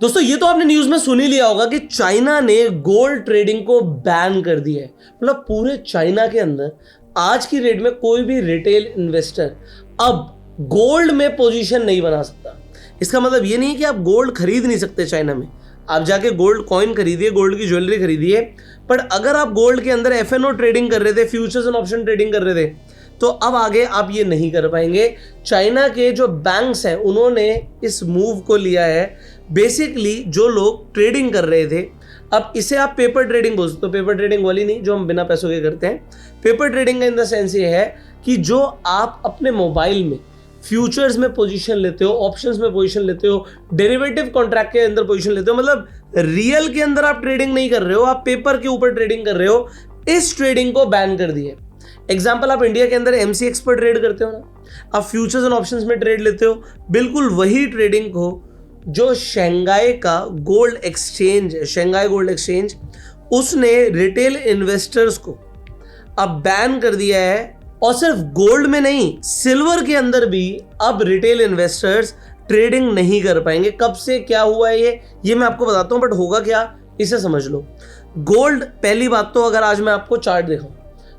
दोस्तों ये तो आपने न्यूज में सुन ही लिया होगा कि चाइना ने गोल्ड ट्रेडिंग को बैन कर दिया है। मतलब पूरे चाइना के अंदर आज की डेट में कोई भी रिटेल इन्वेस्टर अब गोल्ड में पोजीशन नहीं बना सकता। इसका मतलब ये नहीं है कि आप गोल्ड खरीद नहीं सकते चाइना में, आप जाके गोल्ड कॉइन खरीदिए, गोल्ड की ज्वेलरी खरीदिए, पर अगर आप गोल्ड के अंदर एफएनओ ट्रेडिंग कर रहे थे, फ्यूचर्स एंड ऑप्शन ट्रेडिंग कर रहे थे, तो अब आगे आप ये नहीं कर पाएंगे। चाइना के जो बैंक्स हैं उन्होंने इस मूव को लिया है। बेसिकली जो लोग ट्रेडिंग कर रहे थे, अब इसे आप पेपर ट्रेडिंग बोल सकते हो, पेपर ट्रेडिंग वाली नहीं जो हम बिना पैसों के करते हैं। पेपर ट्रेडिंग का इन द सेंस ये है कि जो आप अपने मोबाइल में फ्यूचर्स में पोजीशन लेते हो, ऑप्शंस में पोजीशन लेते हो, डेरिवेटिव कॉन्ट्रैक्ट के अंदर पोजीशन लेते हो, मतलब रियल के अंदर आप ट्रेडिंग नहीं कर रहे हो, आप पेपर के ऊपर ट्रेडिंग कर रहे हो। इस ट्रेडिंग को बैन कर दिया। एग्जाम्पल, आप इंडिया के अंदर एमसीएक्स पर ट्रेड करते हो ना, आप फ्यूचर्स एंड ऑप्शंस में ट्रेड लेते हो, बिल्कुल वही ट्रेडिंग को जो शंघाई का गोल्ड एक्सचेंज है, शंघाई गोल्ड एक्सचेंज, उसने रिटेल इन्वेस्टर्स को अब बैन कर दिया है। और सिर्फ गोल्ड में नहीं, सिल्वर के अंदर भी अब रिटेल इन्वेस्टर्स ट्रेडिंग नहीं कर पाएंगे। कब से क्या हुआ है ये मैं आपको बताता हूं, बट होगा क्या इसे समझ लो। गोल्ड, पहली बात तो अगर आज मैं आपको चार्ट दिखाऊं,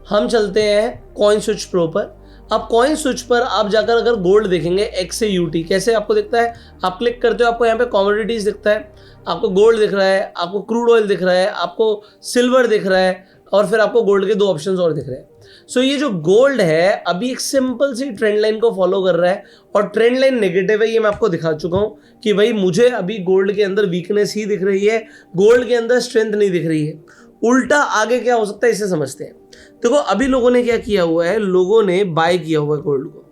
हम चलते हैं कॉइन स्विच प्रो पर। अब कॉइन स्विच पर आप जाकर अगर गोल्ड देखेंगे एक्स से यूटी, कैसे आपको दिखता है, आप क्लिक करते हो, आपको यहाँ पे कमोडिटीज दिखता है, आपको गोल्ड दिख रहा है, आपको क्रूड ऑयल दिख रहा है, आपको सिल्वर दिख रहा है, और फिर आपको गोल्ड के दो ऑप्शंस और दिख रहे हैं। सो ये जो गोल्ड है अभी एक सिंपल सी ट्रेंड लाइन को फॉलो कर रहा है, और ट्रेंड लाइन नेगेटिव है, ये मैं आपको दिखा चुका हूं कि भाई मुझे अभी गोल्ड के अंदर वीकनेस ही दिख रही है, गोल्ड के अंदर स्ट्रेंथ नहीं दिख रही है। उल्टा आगे क्या हो सकता है इसे समझते हैं। देखो अभी लोगों ने क्या किया हुआ है, लोगों ने बाय किया हुआ है गोल्ड को।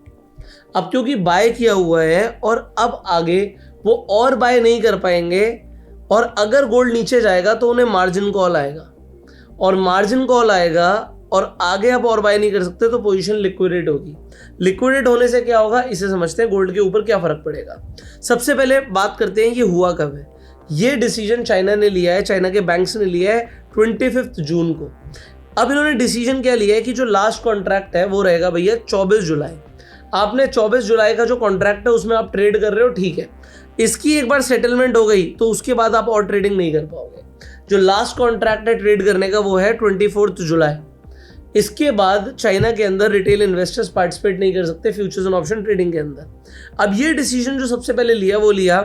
अब क्योंकि बाय किया हुआ है और अब आगे वो और बाय नहीं कर पाएंगे, और अगर गोल्ड नीचे जाएगा तो उन्हें मार्जिन कॉल आएगा, और मार्जिन कॉल आएगा और आगे आप और बाय नहीं कर सकते, तो पोजीशन लिक्विडेट होगी। लिक्विडेट होने से क्या होगा इसे समझते हैं, गोल्ड के ऊपर क्या फर्क पड़ेगा। सबसे पहले बात करते हैं ये हुआ कब है। ये डिसीजन चाइना ने लिया है, चाइना के बैंक्स ने लिया है 25 जून को। अब इन्होंने डिसीजन क्या लिया है कि जो लास्ट कॉन्ट्रैक्ट है वो रहेगा भैया 24 जुलाई। आपने 24 जुलाई का जो कॉन्ट्रैक्ट है उसमें आप ट्रेड कर रहे हो, ठीक है, इसकी एक बार सेटलमेंट हो गई तो उसके बाद आप और ट्रेडिंग नहीं कर पाओगे। जो लास्ट कॉन्ट्रैक्ट है ट्रेड करने का वो है 24 जुलाई। इसके बाद चाइना के अंदर रिटेल इन्वेस्टर्स पार्टिसिपेट नहीं कर सकते फ्यूचर्स एंड ऑप्शन ट्रेडिंग के अंदर। अब ये डिसीजन जो सबसे पहले लिया वो लिया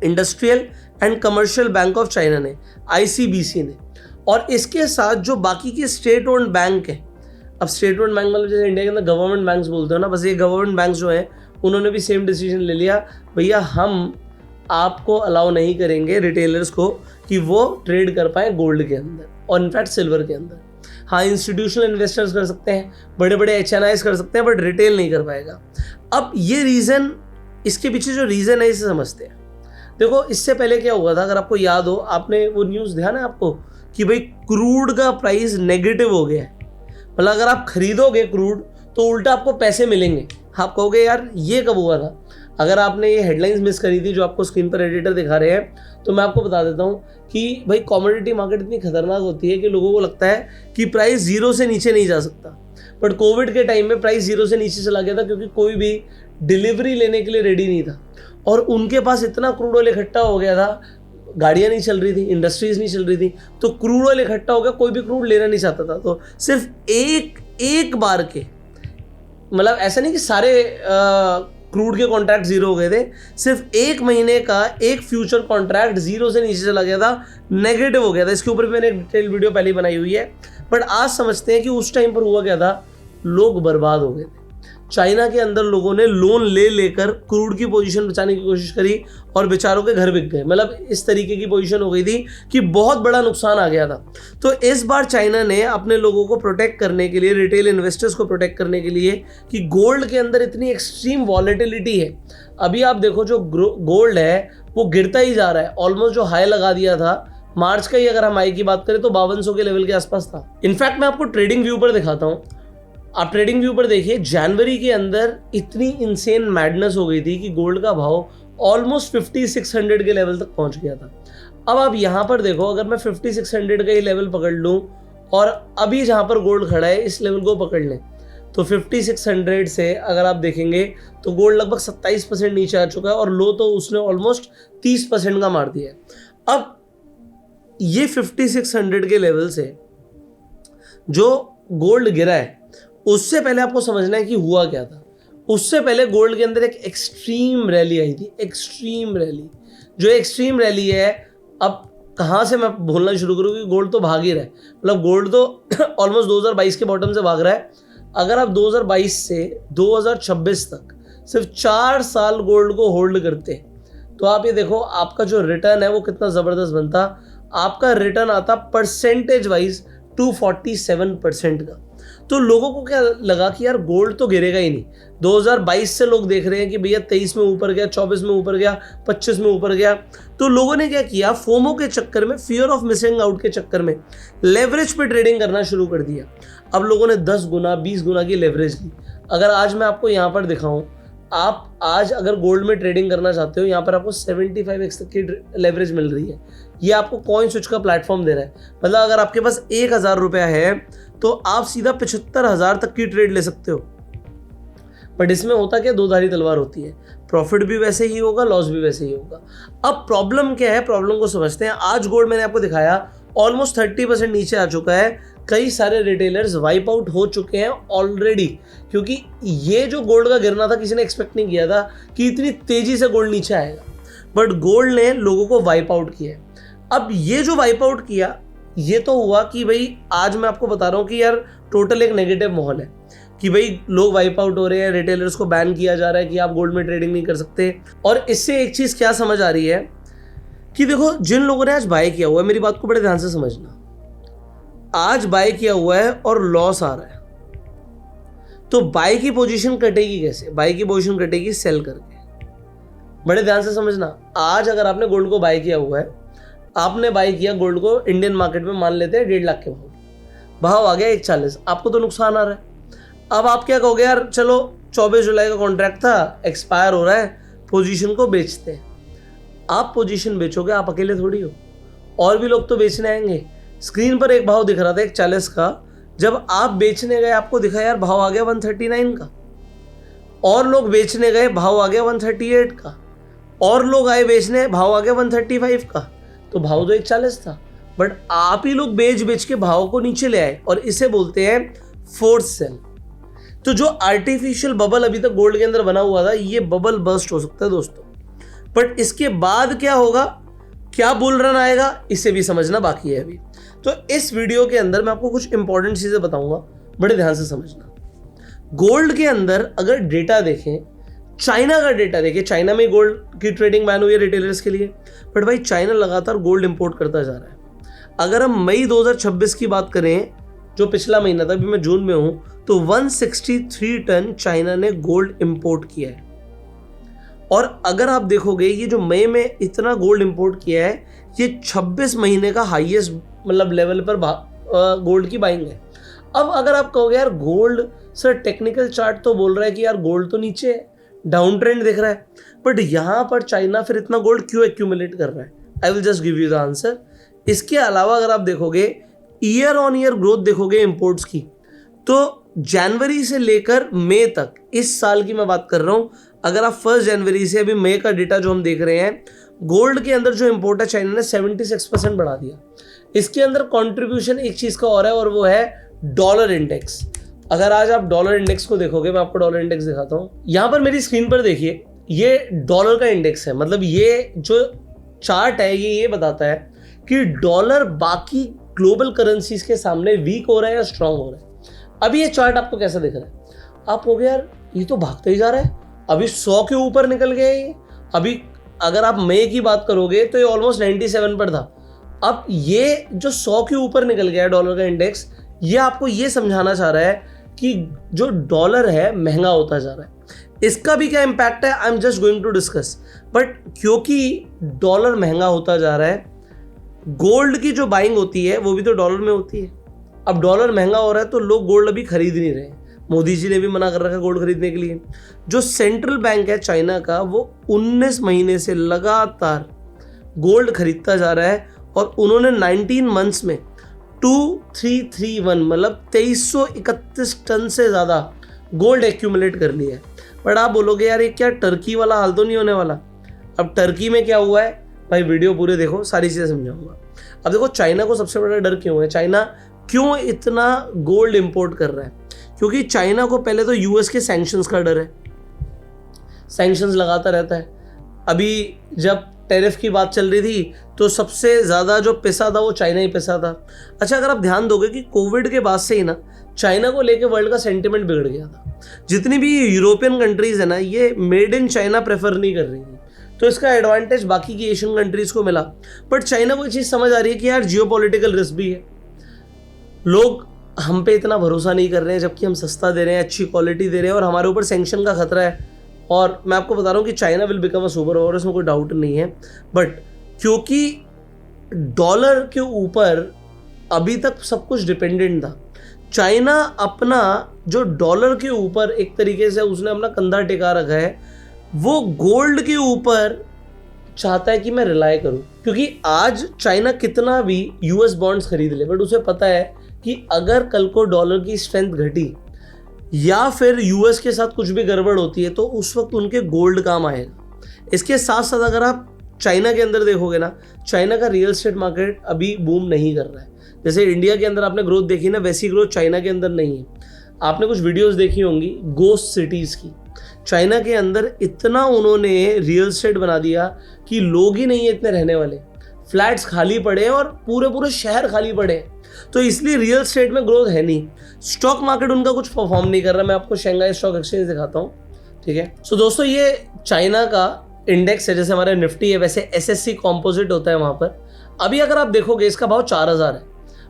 industrial and commercial bank of China ने, आईसीबीसी ने, और इसके साथ जो बाकी के स्टेट ओन्ड बैंक है। अब स्टेट ओन्ड बैंक मतलब जैसे इंडिया के अंदर गवर्नमेंट बैंक्स बोलते हो ना, बस ये गवर्नमेंट बैंक्स जो हैं उन्होंने भी सेम डिसीजन ले लिया, भैया हम आपको अलाउ नहीं करेंगे रिटेलर्स को कि वो ट्रेड कर पाए गोल्ड के अंदर और इनफैक्ट सिल्वर के अंदर। हाँ, इंस्टीट्यूशनल इन्वेस्टर्स कर सकते हैं, बड़े बड़े एचएनआईज कर सकते हैं, बट रिटेल नहीं कर पाएगा। अब ये रीज़न, इसके पीछे जो रीज़न है इसे समझते हैं। देखो इससे पहले क्या हुआ था, अगर आपको याद हो, आपने वो न्यूज़ ध्यान है आपको कि भाई क्रूड का प्राइस नेगेटिव हो गया है। मतलब अगर आप खरीदोगे क्रूड तो उल्टा आपको पैसे मिलेंगे। आप कहोगे यार ये कब हुआ था। अगर आपने ये हेडलाइंस मिस करी थी जो आपको स्क्रीन पर एडिटर दिखा रहे हैं, तो मैं आपको बता देता हूँ कि भाई कमोडिटी मार्केट इतनी खतरनाक होती है कि लोगों को लगता है कि प्राइस जीरो से नीचे नहीं जा सकता। बट कोविड के टाइम में प्राइस जीरो से नीचे चला गया था क्योंकि कोई भी डिलीवरी लेने के लिए रेडी नहीं था, और उनके पास इतना क्रूड ऑयल इकट्ठा हो गया था, गाड़ियाँ नहीं चल रही थी, इंडस्ट्रीज नहीं चल रही थी, तो क्रूड ऑयल इकट्ठा हो गया, कोई भी क्रूड लेना नहीं चाहता था। तो सिर्फ एक बार के, मतलब ऐसा नहीं कि सारे क्रूड के कॉन्ट्रैक्ट जीरो हो गए थे, सिर्फ एक महीने का एक फ्यूचर कॉन्ट्रैक्ट जीरो से नीचे चला गया था, नेगेटिव हो गया था। इसके ऊपर भी मैंने एक डिटेल वीडियो पहले बनाई हुई है। बट आज समझते हैं कि उस टाइम पर हुआ क्या था, लोग बर्बाद हो गए थे। चाइना के अंदर लोगों ने लोन ले लेकर क्रूड की पोजीशन बचाने की कोशिश करी और बेचारों के घर बिक गए। मतलब इस तरीके की पोजीशन हो गई थी कि बहुत बड़ा नुकसान आ गया था। तो इस बार चाइना ने अपने लोगों को प्रोटेक्ट करने के लिए, रिटेल इन्वेस्टर्स को प्रोटेक्ट करने के लिए, कि गोल्ड के अंदर इतनी एक्सट्रीम वॉलेटिलिटी है, अभी आप देखो जो गोल्ड है वो गिरता ही जा रहा है। ऑलमोस्ट जो हाई लगा दिया था मार्च का ही, अगर हम हाई की बात करें तो 5200 के लेवल के आसपास था। इनफैक्ट मैं आपको ट्रेडिंग व्यू पर दिखाता हूँ। आप ट्रेडिंग व्यू पर देखिए, जनवरी के अंदर इतनी इंसेन मैडनेस हो गई थी कि गोल्ड का भाव ऑलमोस्ट 5600 के लेवल तक पहुंच गया था। अब आप यहाँ पर देखो, अगर मैं 5600 का ही लेवल पकड़ लूँ और अभी जहाँ पर गोल्ड खड़ा है इस लेवल को पकड़ लें, तो 5600 से अगर आप देखेंगे तो गोल्ड लगभग 27% नीचे आ चुका है और लो तो उसने ऑलमोस्ट 30% का मार दिया है। अब ये 5600 के लेवल से जो गोल्ड गिरा है उससे पहले आपको समझना है कि हुआ क्या था। उससे पहले गोल्ड के अंदर एक एक्सट्रीम रैली आई थी, एक्सट्रीम रैली। जो एक्सट्रीम रैली है, अब कहाँ से मैं बोलना शुरू करूँ कि गोल्ड तो भाग ही रहा है, मतलब गोल्ड तो ऑलमोस्ट 2022 के बॉटम से भाग रहा है। अगर आप 2022 से 2026 तक सिर्फ 4 साल गोल्ड को होल्ड करते तो आप ये देखो आपका जो रिटर्न है वो कितना ज़बरदस्त बनता। आपका रिटर्न आता परसेंटेज वाइज 247% का। तो लोगों को क्या लगा कि यार गोल्ड तो गिरेगा ही नहीं। 2022 से लोग देख रहे हैं कि भैया 23 में ऊपर गया, 24 में ऊपर गया, 25 में ऊपर गया। तो लोगों ने क्या किया, फोमो के चक्कर में, फियर ऑफ मिसिंग आउट के चक्कर में लेवरेज पे ट्रेडिंग करना शुरू कर दिया। अब लोगों ने 10 गुना 20 गुना की लेवरेज ली। अगर आज मैं आपको यहाँ पर दिखाऊं, आप आज अगर गोल्ड में ट्रेडिंग करना चाहते हो, यहाँ पर आपको 75x तक की लेवरेज मिल रही है। ये आपको कॉइन स्विच का प्लेटफॉर्म दे रहा है। मतलब अगर आपके पास 1000 रुपया है तो आप सीधा 75,000 तक की ट्रेड ले सकते हो। बट इसमें होता क्या, दो धारी तलवार होती है, प्रॉफिट भी वैसे ही होगा, लॉस भी वैसे ही होगा। अब प्रॉब्लम क्या है, प्रॉब्लम को समझते हैं। आज गोल्ड मैंने आपको दिखाया ऑलमोस्ट 30% नीचे आ चुका है। कई सारे रिटेलर्स वाइप आउट हो चुके हैं ऑलरेडी, क्योंकि ये जो गोल्ड का गिरना था किसी ने एक्सपेक्ट नहीं किया था कि इतनी तेजी से गोल्ड नीचे आएगा। बट गोल्ड ने लोगों को वाइप आउट किया है। अब ये जो वाइप आउट किया, ये तो हुआ कि भाई आज मैं आपको बता रहा हूँ कि यार टोटल एक नेगेटिव माहौल है कि भाई लोग वाइप आउट हो रहे हैं, रिटेलर्स को बैन किया जा रहा है कि आप गोल्ड में ट्रेडिंग नहीं कर सकते। और इससे एक चीज़ क्या समझ आ रही है कि देखो, जिन लोगों ने आज बाय किया हुआ है, मेरी बात को बड़े ध्यान से समझना, आज बाय किया हुआ है और लॉस आ रहा है, तो बाय की पोजीशन कटेगी कैसे? बाय की पोजीशन कटेगी सेल करके। बड़े ध्यान से समझना, आज अगर आपने गोल्ड को बाय किया हुआ है, आपने बाय किया गोल्ड को इंडियन मार्केट में, मान लेते हैं 1.5 लाख के भाव आ गया 140, आपको तो नुकसान आ रहा है। अब आप क्या कहोगे, यार चलो 24 जुलाई का कॉन्ट्रैक्ट था, एक्सपायर हो रहा है, पोजीशन को बेचते हैं। आप पोजीशन बेचोगे, आप अकेले थोड़ी हो, और भी लोग तो बेचने आएंगे। स्क्रीन पर एक भाव दिख रहा था 140 का, जब आप बेचने गए आपको दिखा यार भाव आ गया 139 का, और लोग बेचने गए भाव आ गया 138 का, और लोग आए बेचने भाव आ गया 135 का। तो भाव तो 140 था, बट आप ही लोग बेच बेच के भाव को नीचे ले आए, और इसे बोलते हैं फोर्स सेल। तो जो आर्टिफिशियल बबल अभी तक गोल्ड के अंदर बना हुआ था, ये बबल बर्स्ट हो सकता है दोस्तों। बट इसके बाद क्या होगा, क्या बुल रन आएगा, इसे भी समझना बाकी है अभी। तो इस वीडियो के अंदर मैं आपको कुछ इंपॉर्टेंट चीजें बताऊंगा, बड़े ध्यान से समझना। गोल्ड के अंदर अगर डेटा देखें, चाइना का डेटा देखें, चाइना में गोल्ड की ट्रेडिंग बैन हुई है रिटेलर्स के लिए, बट भाई चाइना लगातार गोल्ड इंपोर्ट करता जा रहा है। अगर हम मई 2026 की बात करें, जो पिछला महीना था, अभी मैं जून में हूं, तो 163 टन चाइना ने गोल्ड इंपोर्ट किया है। और अगर आप देखोगे, ये जो मई में इतना गोल्ड इंपोर्ट किया है, ये 26 महीने का हाईएस्ट मतलब लेवल पर गोल्ड की बाइंग है। अब अगर आप कहोगे यार गोल्ड, सर टेक्निकल चार्ट तो बोल रहा है कि यार गोल्ड तो नीचे है, डाउन ट्रेंड दिख रहा है, बट यहां पर चाइना फिर इतना गोल्ड क्यों एक्यूमुलेट कर रहा है? I will just give you the answer. इसके अलावा अगर आप देखोगे, ईयर ऑन ईयर ग्रोथ देखोगे इंपोर्ट्स की, तो जनवरी से लेकर मई तक, इस साल की मैं बात कर रहा हूं, अगर आप 1 जनवरी से अभी मई का डेटा जो हम देख रहे हैं, गोल्ड के अंदर जो इंपोर्ट है चाइना ने 76% बढ़ा दिया। इसके अंदर कंट्रीब्यूशन एक चीज का और है, और वो है डॉलर इंडेक्स। अगर आज आप डॉलर इंडेक्स को देखोगे, मैं आपको डॉलर इंडेक्स दिखाता हूं, यहां पर मेरी स्क्रीन पर देखिए, ये डॉलर का इंडेक्स है। मतलब ये जो चार्ट है, ये बताता है कि डॉलर बाकी ग्लोबल करेंसीज के सामने वीक हो रहा है या स्ट्रांग हो रहा है। अभी ये चार्ट आपको कैसा दिख रहा है? आप हो गया यार ये तो भागता ही जा रहा है, अभी 100 के ऊपर निकल गया ये। अभी अगर आप मई की बात करोगे तो ये ऑलमोस्ट 97 पर था। अब ये जो 100 के ऊपर निकल गया है डॉलर का इंडेक्स, ये आपको ये समझाना चाह रहा है कि जो डॉलर है महंगा होता जा रहा है। इसका भी क्या इम्पैक्ट है, I am just going to discuss. But क्योंकि डॉलर महंगा होता जा रहा है, गोल्ड की जो बाइंग होती है वो भी तो डॉलर में होती है। अब डॉलर महंगा हो रहा है तो लोग गोल्ड अभी खरीद नहीं रहे। मोदी जी ने भी मना कर रखा है गोल्ड खरीदने के लिए। जो सेंट्रल बैंक है चाइना का, वो 19 महीने से लगातार गोल्ड खरीदता जा रहा है, और उन्होंने 19 मंथ्स में 2331 मतलब 2331 टन से ज़्यादा गोल्ड एक्यूमुलेट कर लिया है। बट आप बोलोगे यार ये क्या टर्की वाला हाल तो नहीं होने वाला? अब टर्की में क्या हुआ है भाई, वीडियो पूरे देखो, सारी चीज़ें समझाऊंगा। अब देखो चाइना को सबसे बड़ा डर क्यों है, चाइना क्यों इतना गोल्ड इंपोर्ट कर रहा है? क्योंकि चाइना को पहले तो यूएस के सैंक्शंस का डर है, सैंक्शंस लगाता रहता है। अभी जब टैरिफ की बात चल रही थी तो सबसे ज़्यादा जो पिसा था वो चाइना ही पिसा था। अच्छा, अगर आप ध्यान दोगे कि कोविड के बाद से ही ना चाइना को लेके वर्ल्ड का सेंटिमेंट बिगड़ गया था। जितनी भी यूरोपियन कंट्रीज है ना, ये मेड इन चाइना प्रेफर नहीं कर रही थी, तो इसका एडवांटेज बाकी की एशियन कंट्रीज को मिला। बट चाइना को ये चीज़ समझ आ रही है कि यार जियोपॉलिटिकल रिस्क भी है, लोग हम पे इतना भरोसा नहीं कर रहे हैं, जबकि हम सस्ता दे रहे हैं, अच्छी क्वालिटी दे रहे हैं, और हमारे ऊपर सैंक्शन का खतरा है। और मैं आपको बता रहा हूँ कि China will become a super power, इसमें कोई डाउट नहीं है। बट क्योंकि डॉलर के ऊपर अभी तक सब कुछ डिपेंडेंट था, चाइना अपना जो डॉलर के ऊपर एक तरीके से उसने अपना कंधा टिका रखा है, वो गोल्ड के ऊपर चाहता है कि मैं रिलाय करूं। क्योंकि आज चाइना कितना भी यूएस बॉन्ड्स खरीद ले, बट उसे पता है कि अगर कल को डॉलर की स्ट्रेंथ घटी या फिर यूएस के साथ कुछ भी गड़बड़ होती है तो उस वक्त उनके गोल्ड काम आएगा। इसके साथ साथ अगर आप चाइना के अंदर देखोगे ना, चाइना का रियल एस्टेट मार्केट अभी बूम नहीं कर रहा है। जैसे इंडिया के अंदर आपने ग्रोथ देखी ना, वैसी ग्रोथ चाइना के अंदर नहीं है। आपने कुछ वीडियोस देखी होंगी गोस्ट सिटीज़ की, चाइना के अंदर इतना उन्होंने रियल एस्टेट बना दिया कि लोग ही नहीं है इतने रहने वाले, फ्लैट्स खाली पड़े हैं और पूरे पूरे शहर खाली पड़े हैं। तो इसलिए रियल एस्टेट में ग्रोथ है नहीं। स्टॉक मार्केट उनका कुछ परफॉर्म नहीं कर रहा। मैं आपको शंघाई स्टॉक एक्सचेंज दिखाता हूँ, ठीक है। सो दोस्तों, ये चाइना का इंडेक्स है, जैसे हमारे निफ्टी है वैसे एसएससी कॉम्पोजिट होता है वहाँ पर। अभी अगर आप देखोगे इसका भाव 4000 है,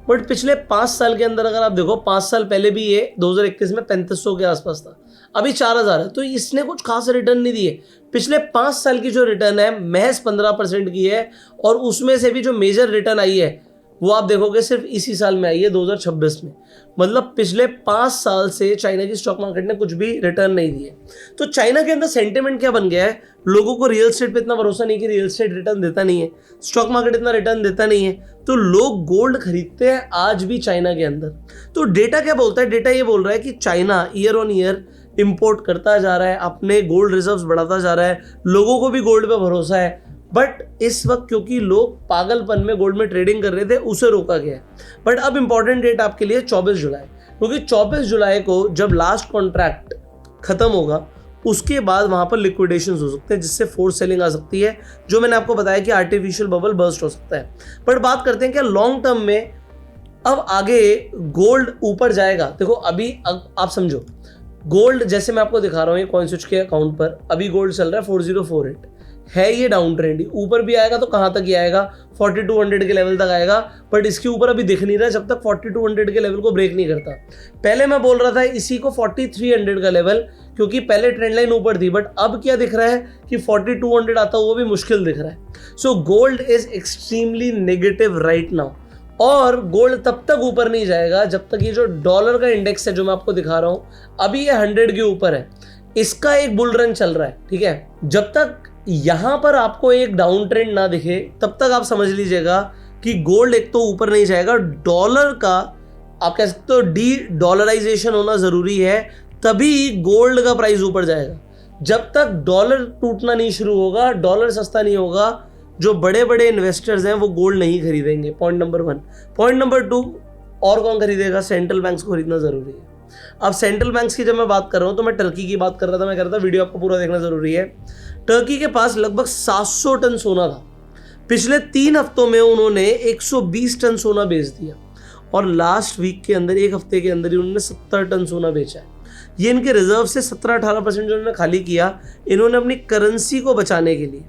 बट पिछले 5 साल के अंदर अगर आप देखो, 5 साल पहले भी ये 2021 में 3500 के आसपास था, अभी 4000 है। तो इसने कुछ खास रिटर्न नहीं दिए। पिछले 5 साल की जो रिटर्न है महज 15% की है, और उसमें से भी जो मेजर रिटर्न आई है वो आप देखोगे सिर्फ इसी साल में आई है 2026 में। मतलब पिछले 5 साल से चाइना की स्टॉक मार्केट ने कुछ भी रिटर्न नहीं दिए। तो चाइना के अंदर सेंटिमेंट क्या बन गया है, लोगों को रियल एस्टेट पे इतना भरोसा नहीं कि रियल एस्टेट रिटर्न देता नहीं है, स्टॉक मार्केट इतना रिटर्न देता नहीं है, तो लोग गोल्ड खरीदते हैं आज भी चाइना के अंदर। तो डेटा क्या बोलता है, डेटा ये बोल रहा है कि China year on year import करता जा रहा है, अपने गोल्ड रिजर्व्स बढ़ाता जा रहा है, लोगों को भी गोल्ड पे भरोसा है। बट इस वक्त क्योंकि लोग पागलपन में गोल्ड में ट्रेडिंग कर रहे थे, उसे रोका गया है। बट अब इंपॉर्टेंट डेट आपके लिए 24 जुलाई, क्योंकि 24 जुलाई को जब लास्ट कॉन्ट्रैक्ट खत्म होगा उसके बाद वहां पर लिक्विडेशंस हो सकते हैं, जिससे फोर्स सेलिंग आ सकती है, जो मैंने आपको बताया कि आर्टिफिशियल बबल बर्स्ट हो सकता है। बट बात करते हैं क्या लॉन्ग टर्म में अब आगे गोल्ड ऊपर जाएगा। देखो अभी आप समझो, गोल्ड जैसे मैं आपको दिखा रहा हूँ ये कॉइन स्विच के अकाउंट पर, अभी गोल्ड चल रहा है 4048 है, ये डाउन ट्रेंड, ऊपर भी आएगा तो कहाँ तक ही आएगा, 4200 के लेवल तक आएगा। बट इसके ऊपर अभी दिख नहीं रहा जब तक 4200 के लेवल को ब्रेक नहीं करता। पहले मैं बोल रहा था इसी को 4300 का लेवल, क्योंकि पहले ट्रेंड लाइन ऊपर थी, बट अब क्या दिख रहा है कि 4200 आता हुआ भी मुश्किल दिख रहा है। So gold is extremely negative right now, और गोल्ड तब तक ऊपर नहीं जाएगा जब तक ये जो डॉलर का इंडेक्स है जो मैं आपको दिखा रहा हूँ, अभी ये 100 के ऊपर है, इसका एक बुल रन चल रहा है, ठीक है। जब तक यहां पर आपको एक डाउन ट्रेंड ना दिखे तब तक आप समझ लीजिएगा कि गोल्ड एक तो ऊपर नहीं जाएगा, डॉलर का आप कह सकते हो डी डॉलराइजेशन होना जरूरी है, तभी गोल्ड का प्राइस ऊपर जाएगा। जब तक डॉलर टूटना नहीं शुरू होगा, डॉलर सस्ता नहीं होगा, जो बड़े बड़े इन्वेस्टर्स हैं वो गोल्ड नहीं खरीदेंगे। Point number 1। पॉइंट नंबर 2, और कौन खरीदेगा, सेंट्रल बैंक्स को खरीदना जरूरी है। अब सेंट्रल बैंक्स की जब मैं बात कर रहा हूं तो मैं टर्की की बात कर रहा था, मैं कह रहा था वीडियो आपको पूरा देखना जरूरी है। टर्की के पास लगभग 700 टन सोना था, पिछले 3 हफ्तों में उन्होंने 120 टन सोना बेच दिया, और लास्ट वीक के अंदर, एक हफ्ते के अंदर ही उन्होंने 70 टन सोना बेचा है। ये इनके रिजर्व से 17-18% जो उन्होंने खाली किया, इन्होंने अपनी करेंसी को बचाने के लिए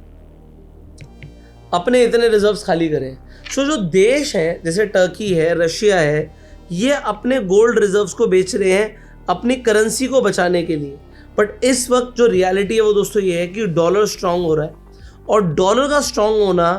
अपने इतने रिजर्व्स खाली करे। सो जो देश हैं जैसे टर्की है, रशिया है, ये अपने गोल्ड रिजर्व्स को बेच रहे हैं अपनी करेंसी को बचाने के लिए। बट इस वक्त जो रियलिटी है वो दोस्तों ये है कि डॉलर स्ट्रांग हो रहा है, और डॉलर का स्ट्रांग होना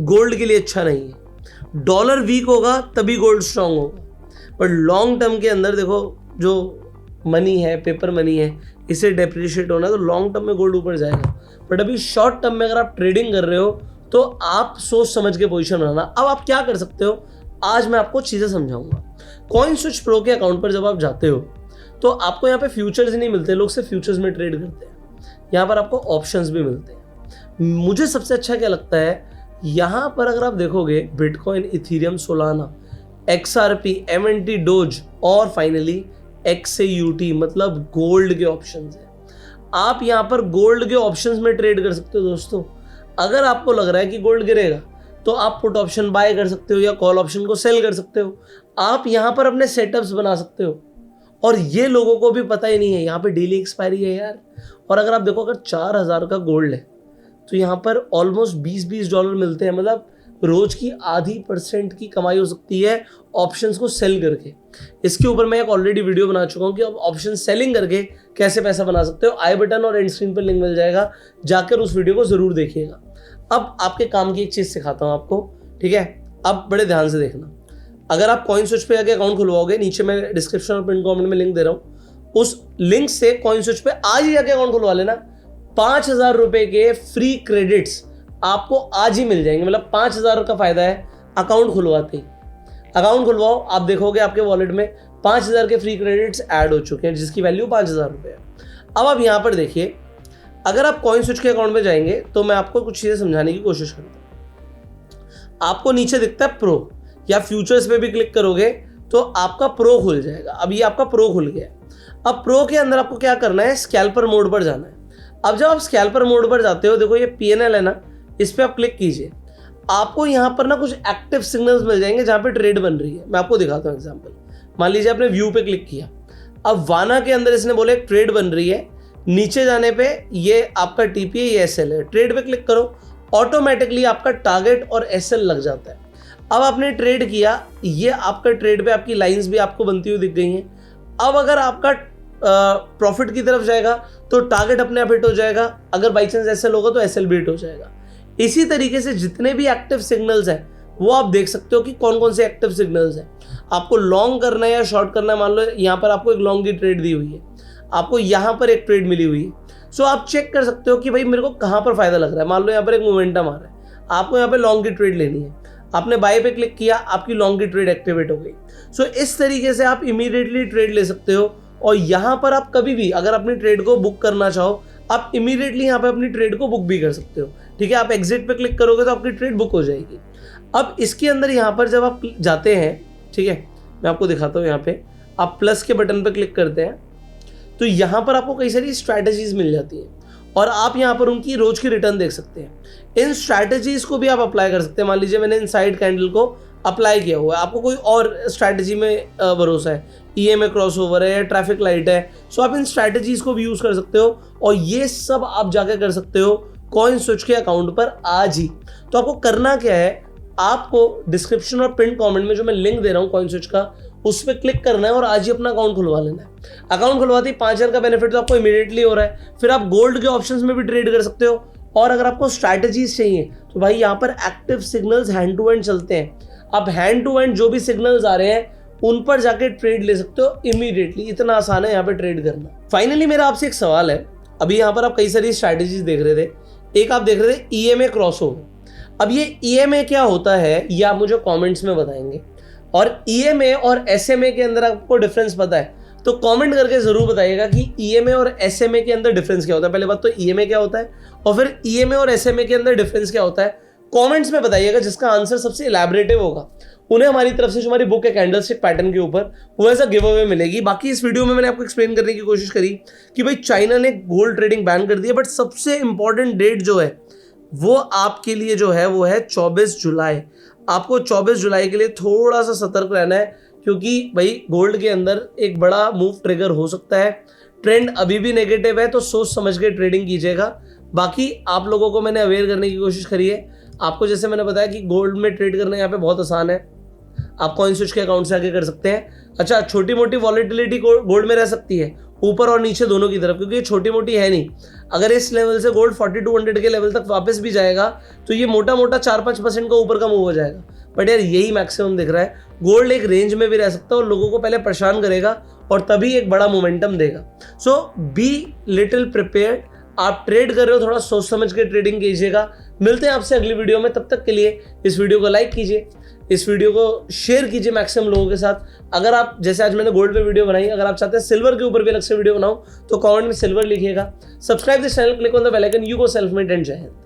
गोल्ड के लिए अच्छा नहीं है। डॉलर वीक होगा तभी गोल्ड स्ट्रांग होगा। बट लॉन्ग टर्म के अंदर देखो, जो मनी है, पेपर मनी है, इसे डेप्रिशिएट होना है तो लॉन्ग टर्म में गोल्ड ऊपर जाएगा। बट अभी शॉर्ट टर्म में अगर आप ट्रेडिंग कर रहे हो तो आप सोच समझ के पोजीशन बनाना। अब आप क्या कर सकते हो, आज मैं आपको चीज़ें समझाऊंगा। कॉइन स्विच प्रो के अकाउंट पर जब आप जाते हो तो आपको यहाँ पे फ्यूचर्स नहीं मिलते, लोग सिर्फ फ्यूचर्स में ट्रेड करते हैं, यहाँ पर आपको ऑप्शंस भी मिलते हैं। मुझे सबसे अच्छा क्या लगता है, यहाँ पर अगर आप देखोगे bitcoin, Ethereum, Solana, XRP, MNT, dose और फाइनली XAUT मतलब गोल्ड के ऑप्शंस हैं। आप यहाँ पर गोल्ड के ऑप्शंस में ट्रेड कर सकते हो दोस्तों। अगर आपको लग रहा है कि गोल्ड गिरेगा तो आप पुट ऑप्शन बाय कर सकते हो या कॉल ऑप्शन को सेल कर सकते हो। आप यहाँ पर अपने सेटअप्स बना सकते हो और ये लोगों को भी पता ही नहीं है, यहाँ पे डेली एक्सपायरी है यार। और अगर आप देखो, अगर 4000 का गोल्ड है तो यहाँ पर ऑलमोस्ट $20 मिलते हैं, मतलब रोज की % की कमाई हो सकती है ऑप्शंस को सेल करके। इसके ऊपर मैं एक ऑलरेडी वीडियो बना चुका हूँ कि आप ऑप्शन सेलिंग करके कैसे पैसा बना सकते हो। आई बटन और एंड स्क्रीन पर लिंक मिल जाएगा, जाकर उस वीडियो को जरूर देखिएगा। अब आपके काम की एक चीज सिखाता हूँ आपको, ठीक है? अब बड़े ध्यान से देखना। अगर आप कॉइन स्विच पे आके अकाउंट खुलवाओगे, नीचे मैं डिस्क्रिप्शन और पिन कमेंट में लिंक दे रहा हूँ, उस लिंक से कॉइन स्विच पे आज ही जाके अकाउंट खुलवा लेना। 5000 रुपए के फ्री क्रेडिट्स आपको आज ही मिल जाएंगे, मतलब 5000 का फायदा है अकाउंट खुलवाते ही। अकाउंट खुलवाओ, आप देखोगे आपके वॉलेट में 5000 के फ्री क्रेडिट्स ऐड हो चुके हैं, जिसकी वैल्यू 5000 रुपए है। अब आप यहाँ पर देखिए, अगर आप कॉइन स्विच के अकाउंट में जाएंगे तो मैं आपको कुछ चीजें समझाने की कोशिश करता हूँ। आपको नीचे दिखता है प्रो, या फ्यूचर्स पे भी क्लिक करोगे तो आपका प्रो खुल जाएगा। अब ये आपका प्रो खुल गया। अब प्रो के अंदर आपको क्या करना है, स्कैल्पर मोड पर जाना है। अब जब आप स्कैल्पर मोड पर जाते हो, देखो ये PNL है ना, इस पर आप क्लिक कीजिए। आपको यहाँ पर ना कुछ एक्टिव सिग्नल्स मिल जाएंगे जहाँ पे ट्रेड बन रही है। मैं आपको दिखाता हूँ एग्जाम्पल। मान लीजिए आपने व्यू पे क्लिक किया, अब वाना के अंदर इसने बोले एक ट्रेड बन रही है। नीचे जाने पे ये आपका TP है, ये SL है। ट्रेड पे क्लिक करो, ऑटोमेटिकली आपका टारगेट और SL लग जाता है। अब आपने ट्रेड किया, ये आपका ट्रेड पे आपकी लाइंस भी आपको बनती हुई दिख गई हैं। अब अगर आपका प्रॉफिट की तरफ जाएगा तो टारगेट अपने आप हिट हो जाएगा, अगर बाई चांस SL होगा तो SL भी हिट हो जाएगा। इसी तरीके से जितने भी एक्टिव सिग्नल्स हैं वो आप देख सकते हो कि कौन कौन से एक्टिव सिग्नल्स हैं। आपको लॉन्ग करना है या शॉर्ट करना है, मान लो यहाँ पर आपको एक लॉन्ग की ट्रेड दी हुई है, आपको यहाँ पर एक ट्रेड मिली हुई है। सो आप चेक कर सकते हो कि भाई मेरे को कहाँ पर फायदा लग रहा है। मान लो यहाँ पर एक मोमेंटम आ रहा है, आपको यहाँ पे लॉन्ग की ट्रेड लेनी है, आपने बाय पे क्लिक किया, आपकी लॉन्ग की ट्रेड एक्टिवेट हो गई। सो इस तरीके से आप इमीडिएटली ट्रेड ले सकते हो। और यहाँ पर आप कभी भी अगर अपनी ट्रेड को बुक करना चाहो, आप इमीडिएटली यहाँ पे अपनी ट्रेड को बुक भी कर सकते हो, ठीक है? आप एग्जिट पे क्लिक करोगे तो आपकी ट्रेड बुक हो जाएगी। अब इसके अंदर यहाँ पर जब आप जाते हैं, ठीक है, मैं आपको दिखाता हूँ। यहाँ पे आप प्लस के बटन पे क्लिक करते हैं तो यहाँ पर आपको कई सारी स्ट्रैटेजीज मिल जाती है और आप यहाँ पर उनकी रोज की रिटर्न देख सकते हैं। इन स्ट्रैटेजीज को भी आप अप्लाई कर सकते हैं। मान लीजिए मैंने इनसाइड कैंडल को अप्लाई किया हुआ है, आपको कोई और स्ट्रैटेजी में भरोसा है, EMA क्रॉसओवर है या ट्रैफिक लाइट है, सो आप इन स्ट्रैटेजीज को भी यूज कर सकते हो। और ये सब आप जाके कर सकते हो कॉइन स्विच के अकाउंट पर आज ही। तो आपको करना क्या है, आपको डिस्क्रिप्शन और पिन कमेंट में जो मैं लिंक दे रहा हूँ कॉइन स्विच का, उस पर क्लिक करना है और आज ही अपना अकाउंट खुलवा लेना है। अकाउंट खुलवाते ही 5000 का बेनिफिट तो आपको इमीडिएटली हो रहा है। फिर आप गोल्ड के ऑप्शंस में भी ट्रेड कर सकते हो। और अगर आपको स्ट्रैटेजीज चाहिए तो भाई यहाँ पर active signals hand to hand चलते हैं। आप हैंड टू हैंड जो भी सिग्नल्स आ रहे हैं उन पर जाके ट्रेड ले सकते हो इमीडिएटली। इतना आसान है यहाँ पे ट्रेड करना। फाइनली मेरा आपसे एक सवाल है, अभी यहाँ पर आप कई सारी स्ट्रैटेजीज देख रहे थे, एक आप देख रहे थे EMA क्रॉसओवर। अब ये EMA क्या होता है ये आप मुझे कमेंट्स में बताएंगे, और EMA और SMA के अंदर आपको डिफरेंस पता है तो कमेंट करके जरूर बताइएगा कि EMA और SMA के अंदर डिफरेंस क्या होता है। पहले बात तो EMA क्या होता है और फिर EMA और SMA के अंदर डिफरेंस क्या होता है, कमेंट्स में बताइएगा। जिसका आंसर सबसे इलैबोरेटिव होगा उन्हें हमारी तरफ से जो हमारी बुक है कैंडलस्टिक पैटर्न के ऊपर, वो ऐसा गिव अवे मिलेगी। बाकी इस वीडियो में मैंने आपको एक्सप्लेन करने की कोशिश करी कि भाई चाइना ने गोल्ड ट्रेडिंग बैन कर दी है, बट सबसे इंपॉर्टेंट डेट जो है वो आपके लिए जो है वो है 24 जुलाई। आपको 24 जुलाई के लिए थोड़ा सा सतर्क रहना है, क्योंकि भाई गोल्ड के अंदर एक बड़ा मूव ट्रिगर हो सकता है। ट्रेंड अभी भी नेगेटिव है तो सोच समझ के ट्रेडिंग कीजिएगा। बाकी आप लोगों को मैंने अवेयर करने की कोशिश करी है। आपको जैसे मैंने बताया कि गोल्ड में ट्रेड करना यहाँ पे बहुत आसान है, आप कॉइन स्विच के अकाउंट से आगे कर सकते हैं। अच्छा, छोटी मोटी वॉलेटिलिटी गोल्ड में रह सकती है ऊपर और नीचे दोनों की तरफ, क्योंकि ये छोटी मोटी है नहीं। अगर इस लेवल से गोल्ड 4200 के लेवल तक वापस भी जाएगा तो ये मोटा मोटा 4-5% का ऊपर का मूव हो जाएगा। बट यार यही मैक्सिमम दिख रहा है। गोल्ड एक रेंज में भी रह सकता है और लोगों को पहले परेशान करेगा और तभी एक बड़ा मोमेंटम देगा। सो बी लिटिल प्रिपेयर्ड। आप ट्रेड कर रहे हो, थोड़ा सोच समझ के ट्रेडिंग कीजिएगा। मिलते हैं आपसे अगली वीडियो में, तब तक के लिए इस वीडियो को लाइक कीजिए, इस वीडियो को शेयर कीजिए मैक्सिमम लोगों के साथ। अगर आप, जैसे आज मैंने गोल्ड पे वीडियो बनाई, अगर आप चाहते हैं सिल्वर के ऊपर भी अलग से वीडियो बनाऊं तो कमेंट में सिल्वर लिखिएगा। Subscribe this channel, click on the bell icon. You go self made and जय हिंद।